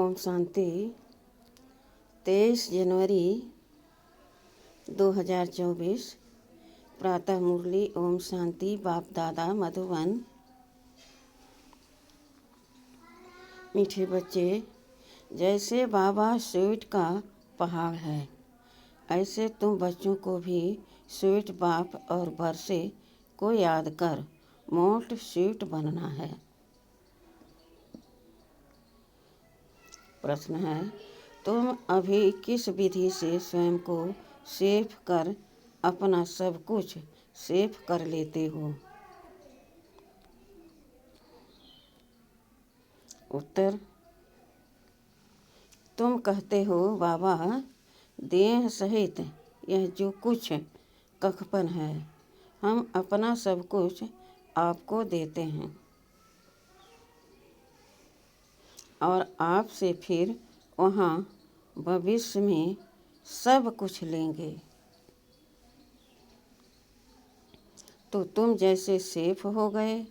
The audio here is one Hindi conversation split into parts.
ओम शांति। 23 जनवरी 2024 प्रातः मुरली। ओम शांति। बाप दादा मधुबन। मीठे बच्चे, जैसे बाबा स्वीट का पहाड़ है, ऐसे तुम बच्चों को भी स्वीट बाप और बरसे को याद कर मोस्ट स्वीट बनना है। प्रश्न है, तुम अभी किस विधि से स्वयं को सेफ कर अपना सब कुछ सेफ कर लेते हो? उत्तर, तुम कहते हो बाबा, देह सहित यह जो कुछ कखपन है, हम अपना सब कुछ आपको देते हैं और आपसे फिर वहाँ भविष्य में सब कुछ लेंगे। तो तुम जैसे सेफ हो गए,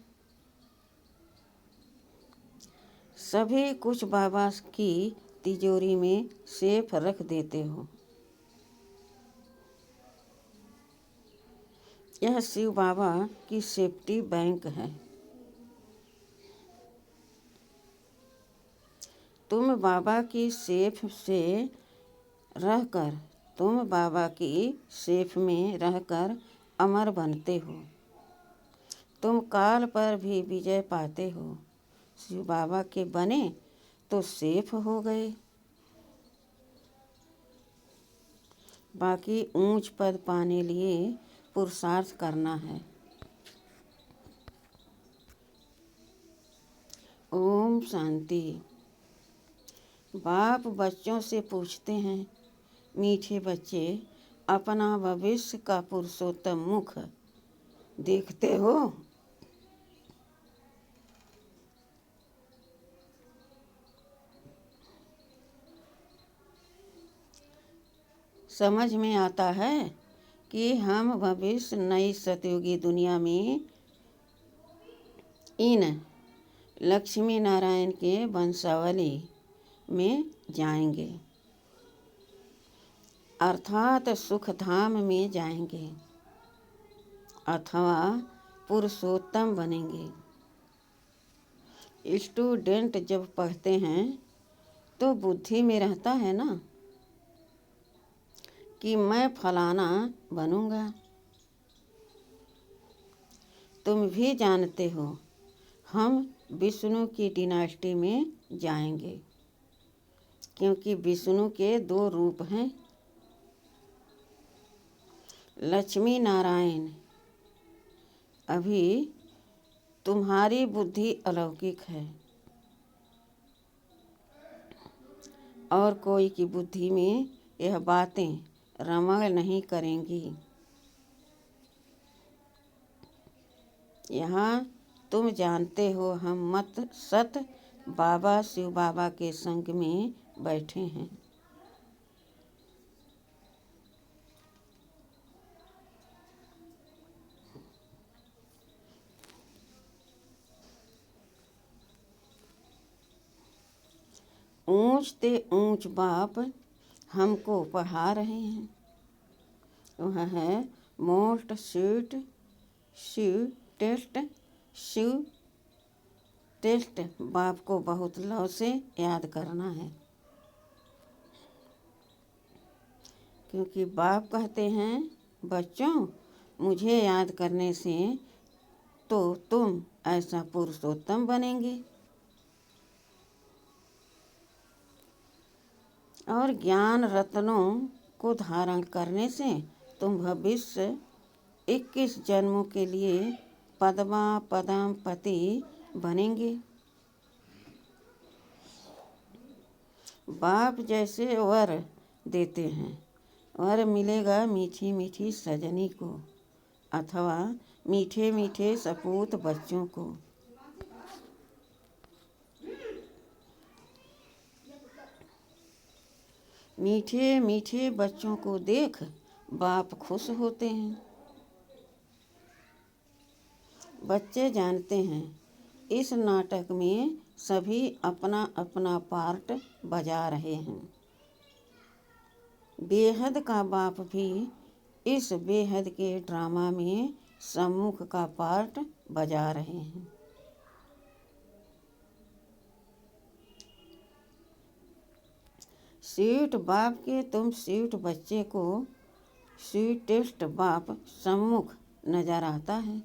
सभी कुछ बाबा की तिजोरी में सेफ रख देते हो। यह शिव बाबा की सेफ्टी बैंक है। तुम बाबा की सेफ से रहकर तुम बाबा की सेफ में रहकर अमर बनते हो। तुम काल पर भी विजय पाते हो। शिव बाबा के बने तो सेफ हो गए। बाकी ऊंच पद पाने लिए पुरुषार्थ करना है। ओम शांति। बाप बच्चों से पूछते हैं, मीठे बच्चे, अपना भविष्य का पुरुषोत्तम मुख देखते हो? समझ में आता है कि हम भविष्य नई सतयुगी दुनिया में इन लक्ष्मी नारायण के वंशावली में जाएंगे, अर्थात सुखधाम में जाएंगे अथवा पुरुषोत्तम बनेंगे। स्टूडेंट जब पढ़ते हैं तो बुद्धि में रहता है ना कि मैं फलाना बनूंगा। तुम भी जानते हो हम विष्णु की डिनास्टी में जाएंगे, क्योंकि विष्णु के 2 रूप हैं, लक्ष्मी नारायण। अभी तुम्हारी बुद्धि अलौकिक है और कोई की बुद्धि में यह बातें रमण नहीं करेंगी। यहाँ तुम जानते हो हम मत सत बाबा शिव बाबा के संग में बैठे हैं। ऊंच ते ऊंच बाप हमको पढ़ा रहे हैं। वह है मोस्ट स्वीट शिव टेस्ट। बाप को बहुत लव से याद करना है, क्योंकि बाप कहते हैं, बच्चों, मुझे याद करने से तो तुम ऐसा पुरुषोत्तम बनेंगे और ज्ञान रत्नों को धारण करने से तुम भविष्य 21 जन्मों के लिए पद्म पति बनेंगे। बाप जैसे वर देते हैं, वर मिलेगा मीठी मीठी सजनी को अथवा मीठे मीठे सपूत बच्चों को। मीठे मीठे बच्चों को देख बाप खुश होते हैं। बच्चे जानते हैं इस नाटक में सभी अपना अपना पार्ट बजा रहे हैं। बेहद का बाप भी इस बेहद के ड्रामा में सम्मुख का पार्ट बजा रहे हैं। स्वीट बाप के तुम स्वीट बच्चे को स्वीटेस्ट बाप सम्मुख नजर आता है।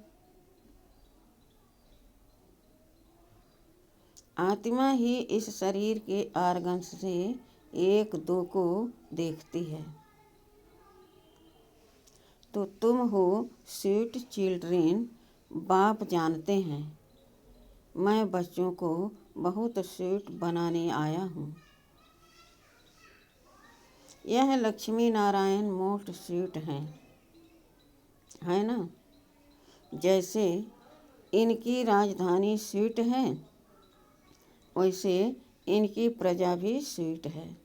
आत्मा ही इस शरीर के आर्गन्स से एक दो को देखती है। तो तुम हो स्वीट चिल्ड्रेन। बाप जानते हैं मैं बच्चों को बहुत स्वीट बनाने आया हूँ। यह लक्ष्मी नारायण मोस्ट स्वीट हैं, है ना। जैसे इनकी राजधानी स्वीट है, वैसे इनकी प्रजा भी स्वीट है।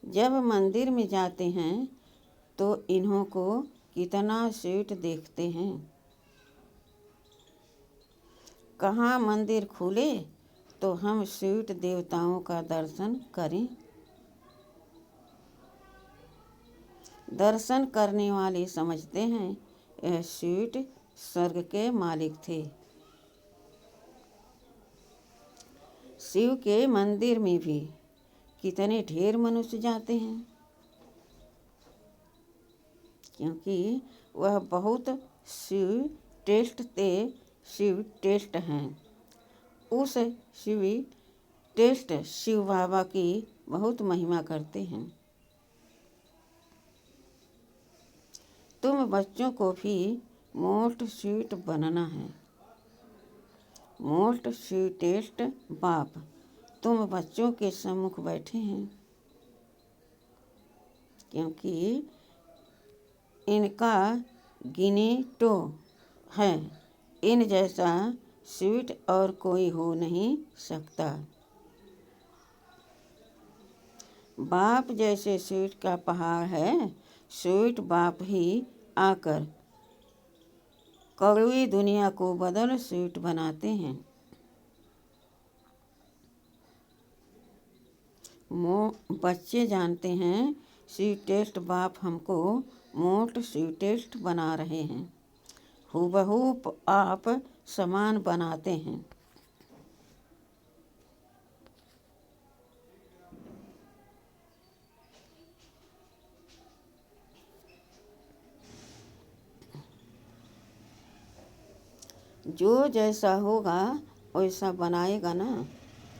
जब मंदिर में जाते हैं तो इन्हों को कितना स्वीट देखते हैं। कहाँ मंदिर खुले तो हम स्वीट देवताओं का दर्शन करें। दर्शन करने वाले समझते हैं यह स्वीट स्वर्ग के मालिक थे। शिव के मंदिर में भी कितने ढेर मनुष्य जाते हैं, क्योंकि वह बहुत शिव टेस्ट हैं। उस शिव बाबा की बहुत महिमा करते हैं। तुम बच्चों को भी मोस्ट स्वीट बनना है। मोस्ट स्वीटेस्ट बाप तुम बच्चों के सम्मुख बैठे हैं, क्योंकि इनका गिने टो है। इन जैसा स्वीट और कोई हो नहीं सकता। बाप जैसे स्वीट का पहाड़ है, स्वीट बाप ही आकर कड़वी दुनिया को बदल स्वीट बनाते हैं। बच्चे जानते हैं स्वीटेस्ट बाप हमको मोस्ट स्वीटेस्ट बना रहे हैं। हूबहू आप समान बनाते हैं। जो जैसा होगा वैसा बनाएगा ना।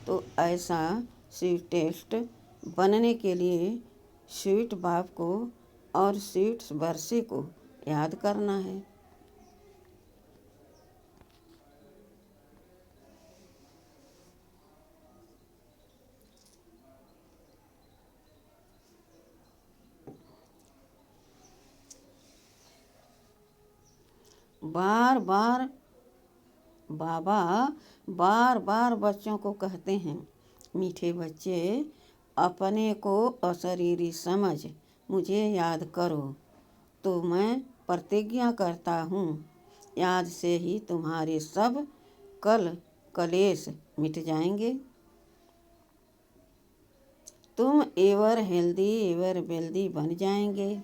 तो ऐसा स्वीटेस्ट बनने के लिए स्वीट बाप को और स्वीट वर्षे को याद करना है। बार बार बाबा बार बार बच्चों को कहते हैं, मीठे बच्चे अपने को अशरीरी समझ मुझे याद करो। तो मैं प्रतिज्ञा करता हूँ याद से ही तुम्हारे सब कलेश मिट जाएंगे। तुम एवर हेल्दी एवर वेल्दी बन जाएंगे।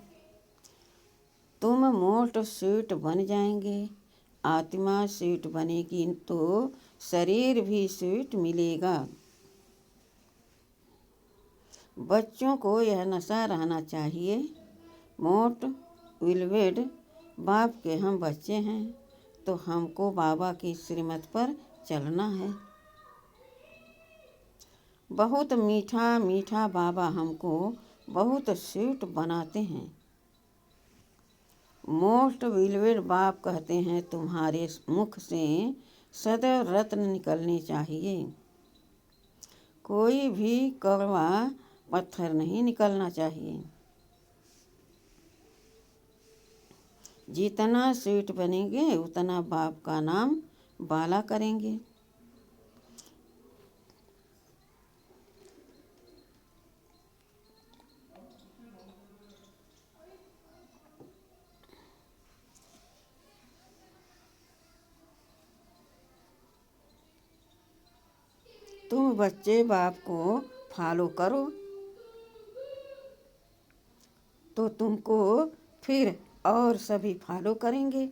तुम मोस्ट स्वीट बन जाएंगे। आत्मा स्वीट बनेगी तो शरीर भी स्वीट मिलेगा। बच्चों को यह नशा रहना चाहिए, मोस्ट विलवेड बाप के हम बच्चे हैं, तो हमको बाबा की श्रीमत पर चलना है। बहुत मीठा मीठा बाबा हमको बहुत स्वीट बनाते हैं। मोस्ट विलवेड बाप कहते हैं तुम्हारे मुख से सदैव रत्न निकलने चाहिए। कोई भी कड़वा पत्थर नहीं निकलना चाहिए। जितना स्वीट बनेंगे उतना बाप का नाम बाला करेंगे। तुम बच्चे बाप को फॉलो करो तो तुमको फिर और सभी फॉलो करेंगे।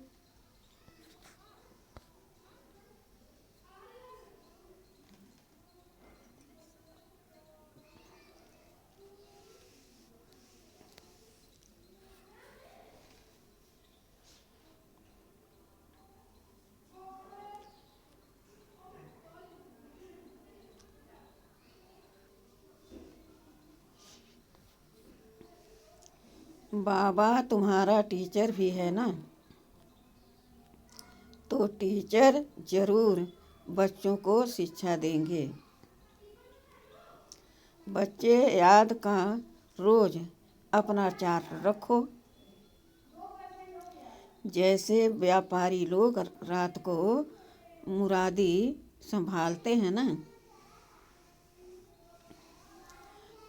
बाबा तुम्हारा टीचर भी है ना, तो टीचर जरूर बच्चों को शिक्षा देंगे। बच्चे याद का रोज अपना चार्ट रखो। जैसे व्यापारी लोग रात को मुरादी संभालते हैं ना,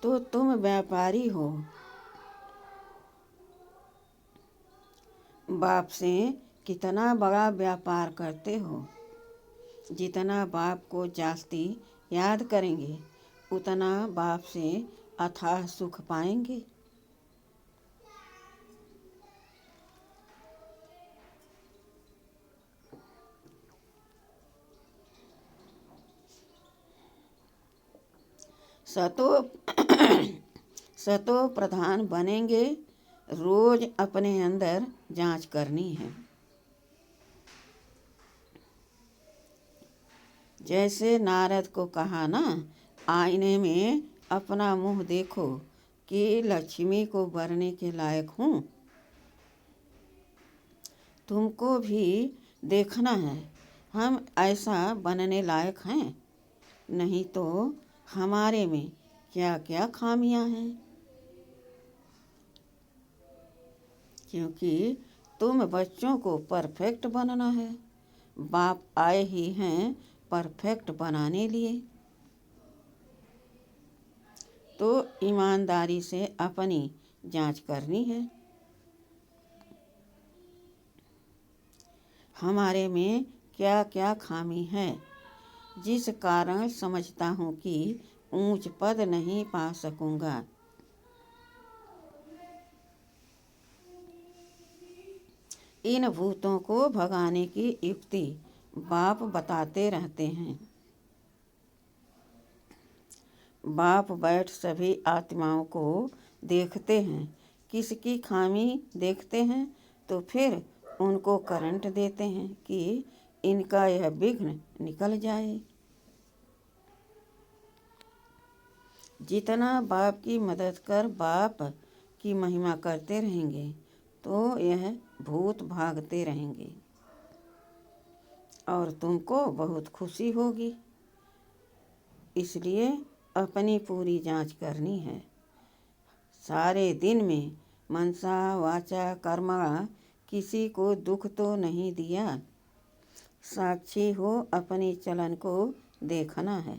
तो तुम व्यापारी हो। बाप से कितना बड़ा व्यापार करते हो। जितना बाप को जास्ती याद करेंगे उतना बाप से अथाह सुख पाएंगे। सतो सतो प्रधान बनेंगे। रोज अपने अंदर जांच करनी है। जैसे नारद को कहा ना, आईने में अपना मुंह देखो कि लक्ष्मी को वरने के लायक हूँ। तुमको भी देखना है हम ऐसा बनने लायक हैं, नहीं तो हमारे में क्या क्या खामियां हैं। क्योंकि तुम बच्चों को परफेक्ट बनना है। बाप आए ही हैं परफेक्ट बनाने लिए। तो ईमानदारी से अपनी जांच करनी है। हमारे में क्या क्या खामी है, जिस कारण समझता हूँ कि ऊंच पद नहीं पा सकूँगा। इन भूतों को भगाने की युक्ति बाप बताते रहते हैं। बाप बैठ सभी आत्माओं को देखते हैं। किसकी खामी देखते हैं तो फिर उनको करंट देते हैं कि इनका यह विघ्न निकल जाए। जितना बाप की मदद कर बाप की महिमा करते रहेंगे तो यह भूत भागते रहेंगे और तुमको बहुत खुशी होगी। इसलिए अपनी पूरी जांच करनी है। सारे दिन में मनसा वाचा कर्मणा किसी को दुख तो नहीं दिया। साक्षी हो अपनी चलन को देखना है।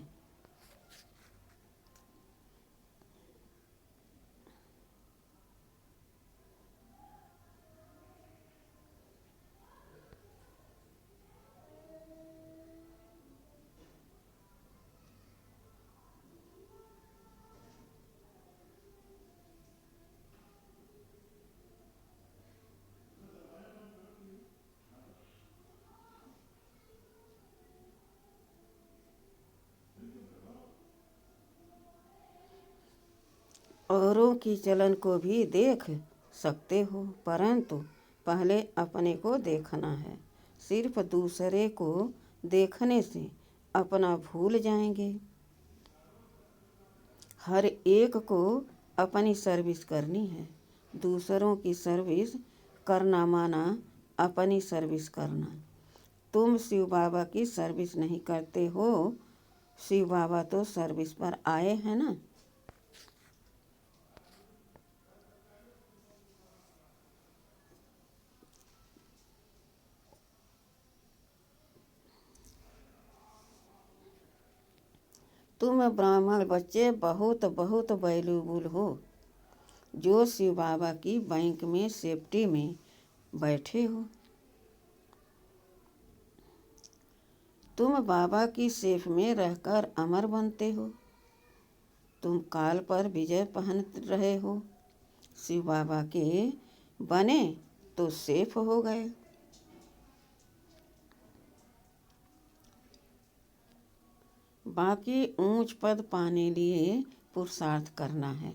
औरों की चलन को भी देख सकते हो, परंतु पहले अपने को देखना है। सिर्फ दूसरे को देखने से अपना भूल जाएंगे। हर एक को अपनी सर्विस करनी है। दूसरों की सर्विस करना माना अपनी सर्विस करना। तुम शिव बाबा की सर्विस नहीं करते हो। शिव बाबा तो सर्विस पर आए हैं ना। तुम ब्राह्मण बच्चे बहुत बहुत वैल्यूबल हो, जो शिव बाबा की बैंक में सेफ्टी में बैठे हो। तुम बाबा की सेफ में रहकर अमर बनते हो। तुम काल पर विजय पहन रहे हो। शिव बाबा के बने तो सेफ हो गए। बाकी ऊंच पद पाने लिए पुरुषार्थ करना है।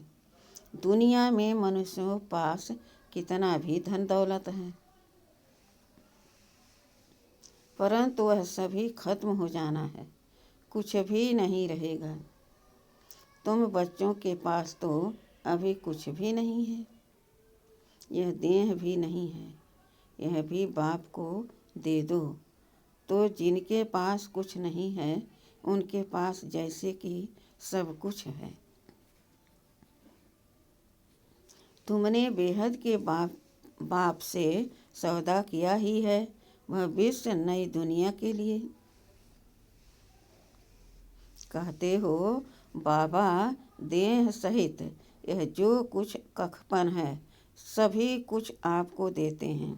दुनिया में मनुष्यों पास कितना भी धन दौलत है, परंतु वह सभी खत्म हो जाना है, कुछ भी नहीं रहेगा। तुम बच्चों के पास तो अभी कुछ भी नहीं है, यह देह भी नहीं है, यह भी बाप को दे दो। तो जिनके पास कुछ नहीं है उनके पास जैसे कि सब कुछ है। तुमने बेहद के बाप से सौदा किया ही है, वह विश्व नई दुनिया के लिए। कहते हो बाबा देह सहित यह जो कुछ कखपन है सभी कुछ आपको देते हैं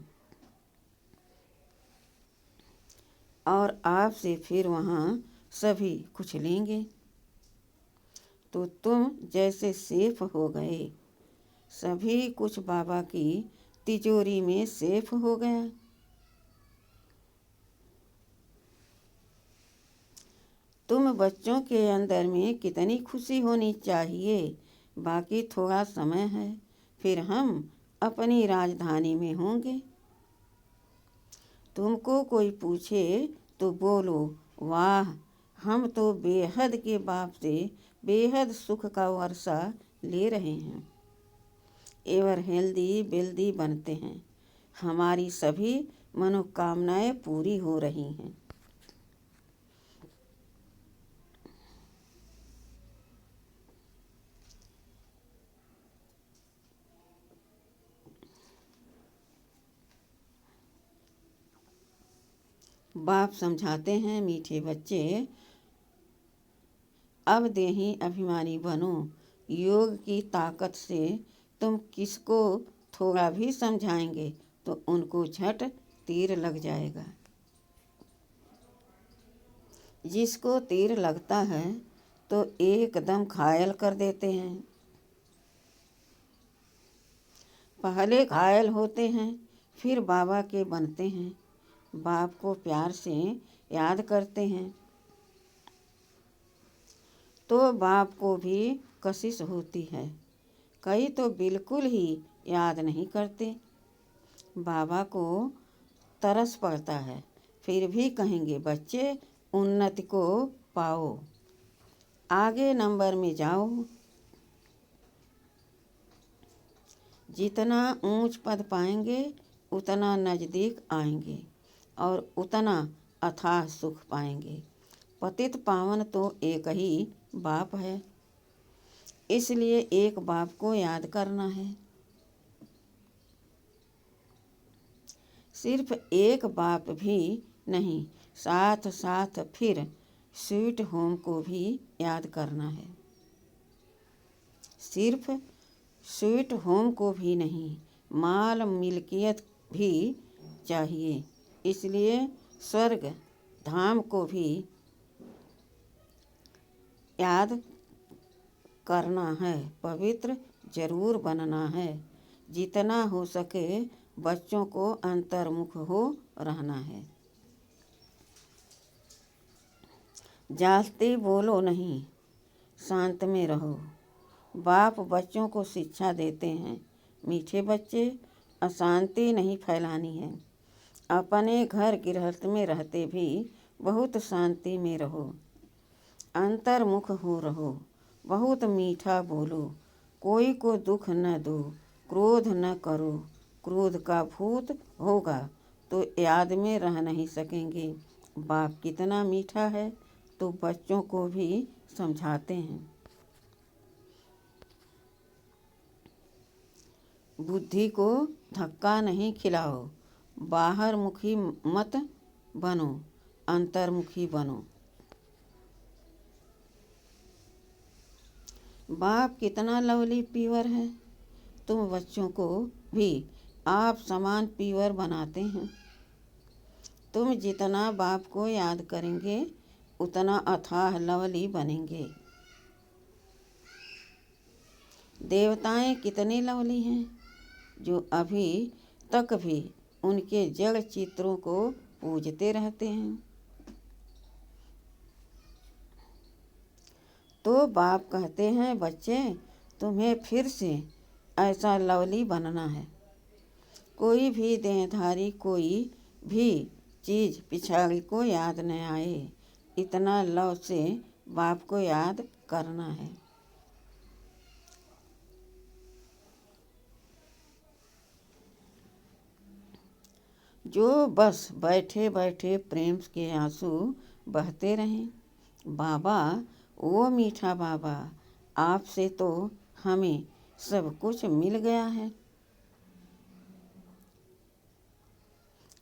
और आपसे फिर वहाँ सभी कुछ लेंगे। तो तुम जैसे सेफ हो गए, सभी कुछ बाबा की तिजोरी में सेफ हो गया। तुम बच्चों के अंदर में कितनी खुशी होनी चाहिए। बाकी थोड़ा समय है, फिर हम अपनी राजधानी में होंगे। तुमको कोई पूछे तो बोलो वाह, हम तो बेहद के बाप से बेहद सुख का वर्षा ले रहे हैं। एवर हेल्दी वेल्दी बनते हैं, हमारी सभी मनोकामनाएं पूरी हो रही हैं। बाप समझाते हैं मीठे बच्चे, अब देही अभिमानी बनो। योग की ताकत से तुम किसको थोड़ा भी समझाएंगे तो उनको झट तीर लग जाएगा। जिसको तीर लगता है तो एकदम घायल कर देते हैं। पहले घायल होते हैं फिर बाबा के बनते हैं, बाप को प्यार से याद करते हैं तो बाप को भी कशिश होती है। कई तो बिल्कुल ही याद नहीं करते। बाबा को तरस पड़ता है, फिर भी कहेंगे बच्चे उन्नति को पाओ, आगे नंबर में जाओ। जितना ऊंच पद पाएंगे उतना नज़दीक आएंगे और उतना अथाह सुख पाएंगे। पतित पावन तो एक ही बाप है, इसलिए एक बाप को याद करना है। सिर्फ एक बाप भी नहीं, साथ साथ फिर स्वीट होम को भी याद करना है। सिर्फ स्वीट होम को भी नहीं, माल मिल्कियत भी चाहिए, इसलिए स्वर्ग धाम को भी याद करना है। पवित्र जरूर बनना है। जितना हो सके बच्चों को अंतर्मुख हो रहना है। जाते बोलो नहीं, शांत में रहो। बाप बच्चों को शिक्षा देते हैं, मीठे बच्चे अशांति नहीं फैलानी है। अपने घर गृहस्थ में रहते भी बहुत शांति में रहो, अंतर्मुख हो रहो, बहुत मीठा बोलो, कोई को दुख न दो, क्रोध न करो। क्रोध का भूत होगा तो याद में रह नहीं सकेंगे। बाप कितना मीठा है तो बच्चों को भी समझाते हैं। बुद्धि को धक्का नहीं खिलाओ, बाहर मुखी मत बनो, अंतर्मुखी बनो। बाप कितना लवली पीवर है, तुम बच्चों को भी आप समान पीवर बनाते हैं। तुम जितना बाप को याद करेंगे उतना अथाह लवली बनेंगे। देवताएं कितने लवली हैं जो अभी तक भी उनके जड़ चित्रों को पूजते रहते हैं। तो बाप कहते हैं, बच्चे तुम्हें फिर से ऐसा लवली बनना है। कोई भी देहधारी कोई भी चीज़ पिछाड़ी को याद न आए, इतना लव से बाप को याद करना है। जो बस बैठे बैठे प्रेम के आंसू बहते रहें। बाबा, वो मीठा बाबा, आपसे तो हमें सब कुछ मिल गया है।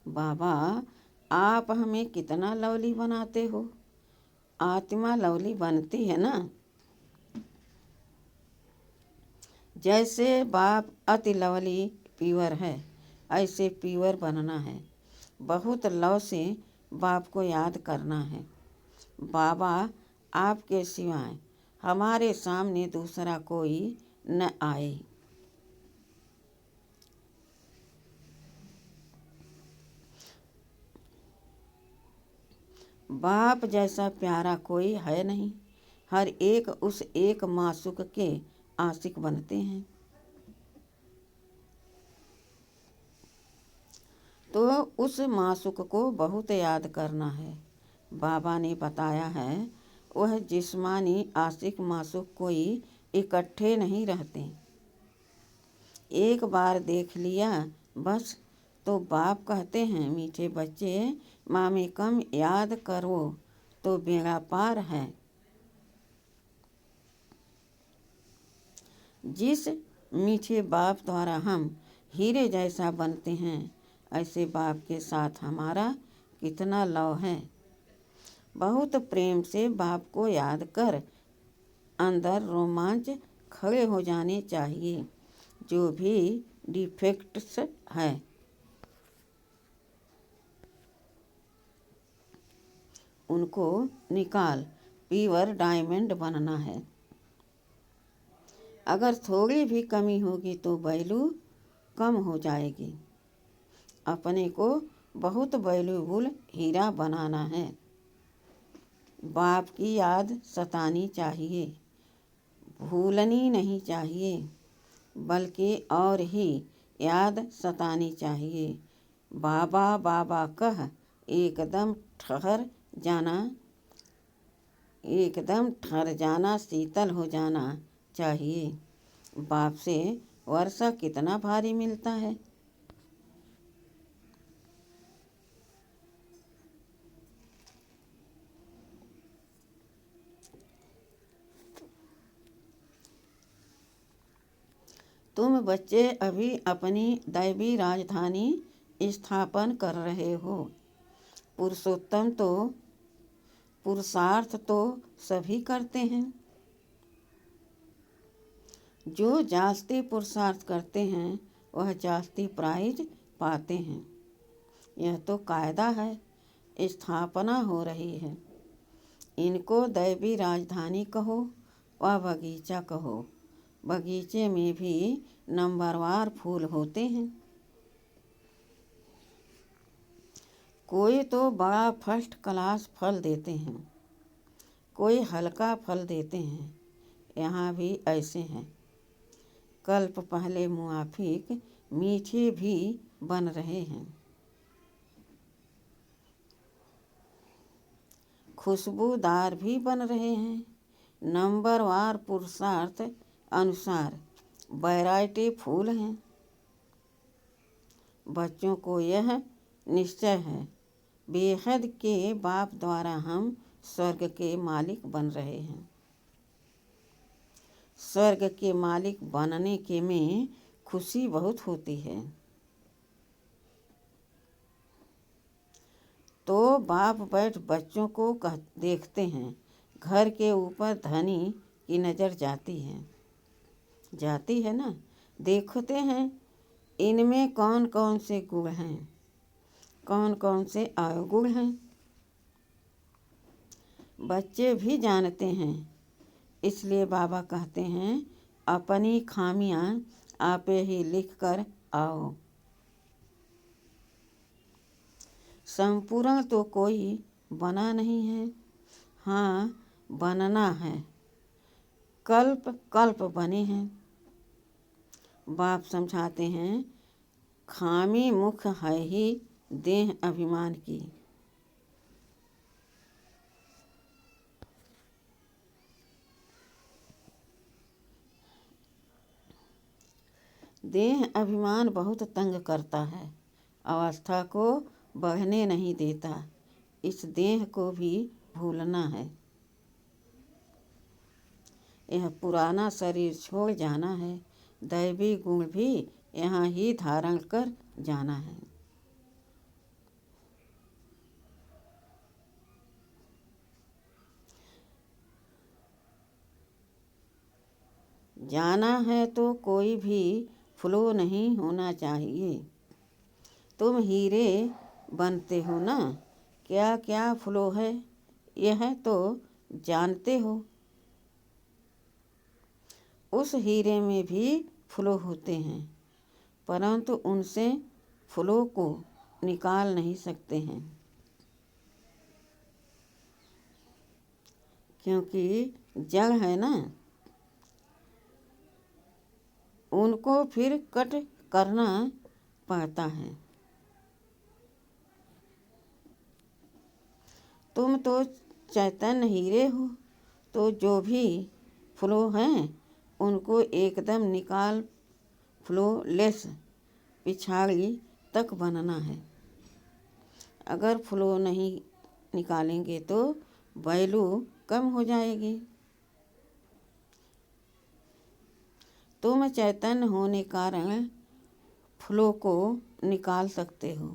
बाबा, आप हमें कितना लवली बनाते हो। आत्मा लवली बनती है ना। जैसे बाप अति लवली पीवर है, ऐसे पीवर बनना है। बहुत लव से बाप को याद करना है। बाबा, आपके सिवाय हमारे सामने दूसरा कोई न आए। बाप जैसा प्यारा कोई है नहीं। हर एक उस एक मासूक के आशिक बनते हैं। तो उस मासूक को बहुत याद करना है। बाबा ने बताया है, वह जिस्मानी आशिक मासूक कोई इकट्ठे नहीं रहते। एक बार देख लिया बस। तो बाप कहते हैं, मीठे बच्चे, मामे कम याद करो तो बेड़ा पार है। जिस मीठे बाप द्वारा हम हीरे जैसा बनते हैं, ऐसे बाप के साथ हमारा कितना लव है। बहुत प्रेम से बाप को याद कर अंदर रोमांच खड़े हो जाने चाहिए। जो भी डिफेक्ट्स है उनको निकाल प्योर डायमंड बनना है। अगर थोड़ी भी कमी होगी तो वैल्यू कम हो जाएगी। अपने को बहुत वैल्यूबल हीरा बनाना है। बाप की याद सतानी चाहिए, भूलनी नहीं चाहिए, बल्कि और ही याद सतानी चाहिए। बाबा बाबा कह एकदम ठहर जाना, शीतल हो जाना चाहिए। बाप से वर्षा कितना भारी मिलता है। तुम बच्चे अभी अपनी दैवी राजधानी स्थापन कर रहे हो। पुरुषार्थ तो सभी करते हैं। जो जास्ती पुरुषार्थ करते हैं वह जास्ती प्राइज पाते हैं। यह तो कायदा है। स्थापना हो रही है। इनको दैवी राजधानी कहो व बगीचा कहो। बगीचे में भी नंबरवार फूल होते हैं। कोई तो बड़ा फर्स्ट क्लास फल देते हैं, कोई हल्का फल देते हैं। यहाँ भी ऐसे हैं। कल्प पहले मुआफिक मीठे भी बन रहे हैं। खुशबूदार भी बन रहे हैं। नंबरवार पुरुषार्थ अनुसार वैरायटी फूल हैं। बच्चों को यह निश्चय है, बेहद के बाप द्वारा हम स्वर्ग के मालिक बन रहे हैं। स्वर्ग के मालिक बनने के में खुशी बहुत होती है। तो बाप बैठ बच्चों को देखते हैं। घर के ऊपर धनी की नज़र जाती है ना। देखते हैं इनमें कौन कौन से गुण हैं। कौन कौन से अवगुण हैं। बच्चे भी जानते हैं, इसलिए बाबा कहते हैं अपनी खामियां आपे ही लिख कर आओ। संपूर्ण तो कोई बना नहीं है, हाँ बनना है। कल्प कल्प बने हैं। बाप समझाते हैं खामी मुख है ही देह अभिमान की। देह अभिमान बहुत तंग करता है, अवस्था को बढ़ने नहीं देता। इस देह को भी भूलना है। यह पुराना शरीर छोड़ जाना है। दैवी गुण भी यहाँ ही धारण कर जाना है। जाना है तो कोई भी फ्लो नहीं होना चाहिए। तुम हीरे बनते हो ना, क्या क्या फ्लो है यह तो जानते हो। उस हीरे में भी फ्लो होते हैं, परंतु उनसे फ्लो को निकाल नहीं सकते हैं, क्योंकि जड़ है ना। उनको फिर कट करना पड़ता है। तुम तो चैतन्य हीरे हो, तो जो भी फ्लो हैं उनको एकदम निकाल फ्लोलेस पिछाड़ी तक बनना है। अगर फ्लो नहीं निकालेंगे तो वैल्यू कम हो जाएगी। तुम चैतन्य होने कारण फ्लो को निकाल सकते हो।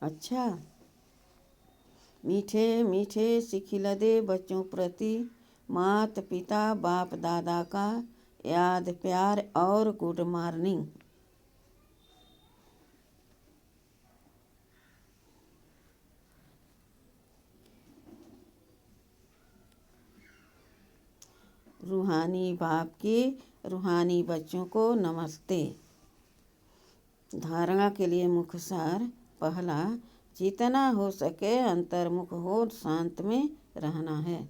अच्छा, मीठे मीठे सिखिलदे बच्चों प्रति मात पिता बाप दादा का याद प्यार और गुड मॉर्निंग। रूहानी बाप के रूहानी बच्चों को नमस्ते। धारणा के लिए मुख्य सार पहला, जितना हो सके अंतर्मुख हो शांत में रहना है।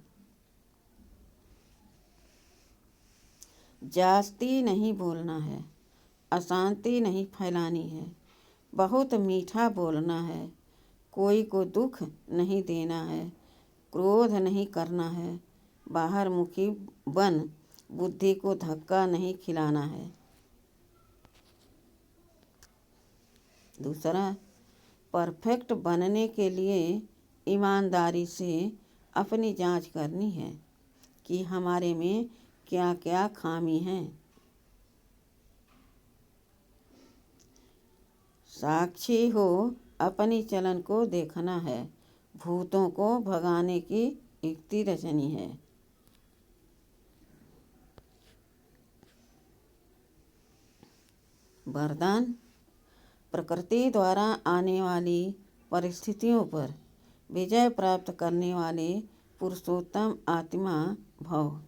जास्ती नहीं बोलना है, अशांति नहीं फैलानी है, बहुत मीठा बोलना है, कोई को दुख नहीं देना है, क्रोध नहीं करना है, बाहर मुखी बन बुद्धि को धक्का नहीं खिलाना है। दूसरा, परफेक्ट बनने के लिए ईमानदारी से अपनी जांच करनी है कि हमारे में क्या क्या खामी हैं। साक्षी हो अपनी चलन को देखना है, भूतों को भगाने की युक्ति रचनी है। वरदान, प्रकृति द्वारा आने वाली परिस्थितियों पर विजय प्राप्त करने वाले पुरुषोत्तम आत्मा भव।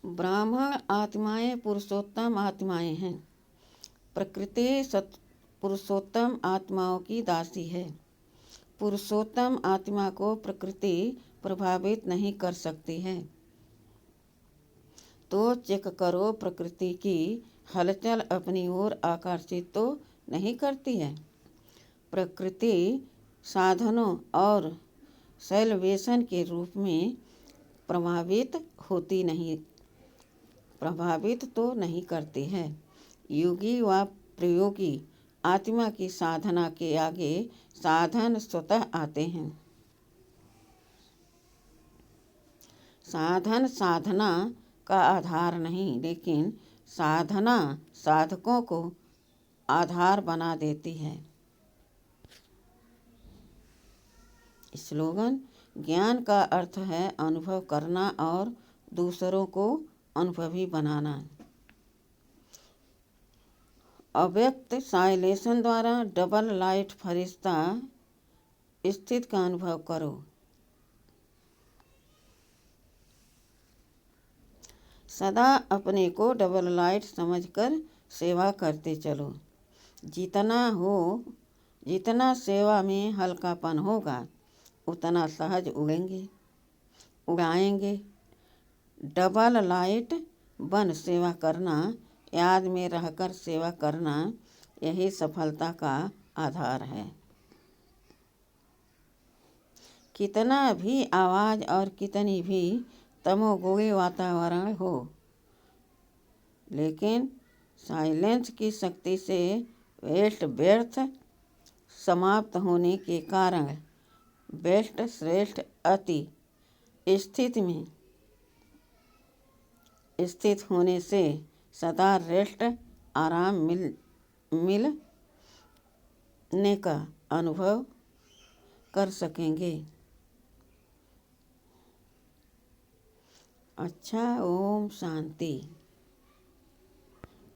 ब्राह्मण आत्माएं पुरुषोत्तम आत्माएं हैं। प्रकृति पुरुषोत्तम आत्माओं की दासी है। पुरुषोत्तम आत्मा को प्रकृति प्रभावित नहीं कर सकती है। तो चेक करो प्रकृति की हलचल अपनी ओर आकर्षित तो नहीं करती है। प्रकृति साधनों और सेल्वेशन के रूप में प्रभावित तो नहीं करती है। योगी व प्रयोगी आत्मा की साधना के आगे साधन स्वतः आते हैं। साधन साधना का आधार नहीं, लेकिन साधना साधकों को आधार बना देती है। स्लोगन: ज्ञान का अर्थ है अनुभव करना और दूसरों को अनुभवी बनाना। अव्यक्त साइलेशन द्वारा डबल लाइट फरिश्ता स्थिति का अनुभव करो। सदा अपने को डबल लाइट समझकर सेवा करते चलो। जितना सेवा में हल्कापन होगा उतना सहज उड़ाएंगे। डबल लाइट बन सेवा करना, याद में रहकर सेवा करना, यही सफलता का आधार है। कितना भी आवाज़ और कितनी भी तमोगुणी वातावरण हो, लेकिन साइलेंस की शक्ति से व्यर्थ समाप्त होने के कारण बेस्ट श्रेष्ठ अति स्थिति में स्थित होने से सदा रेस्ट आराम मिलने का अनुभव कर सकेंगे। अच्छा, ओम शांति।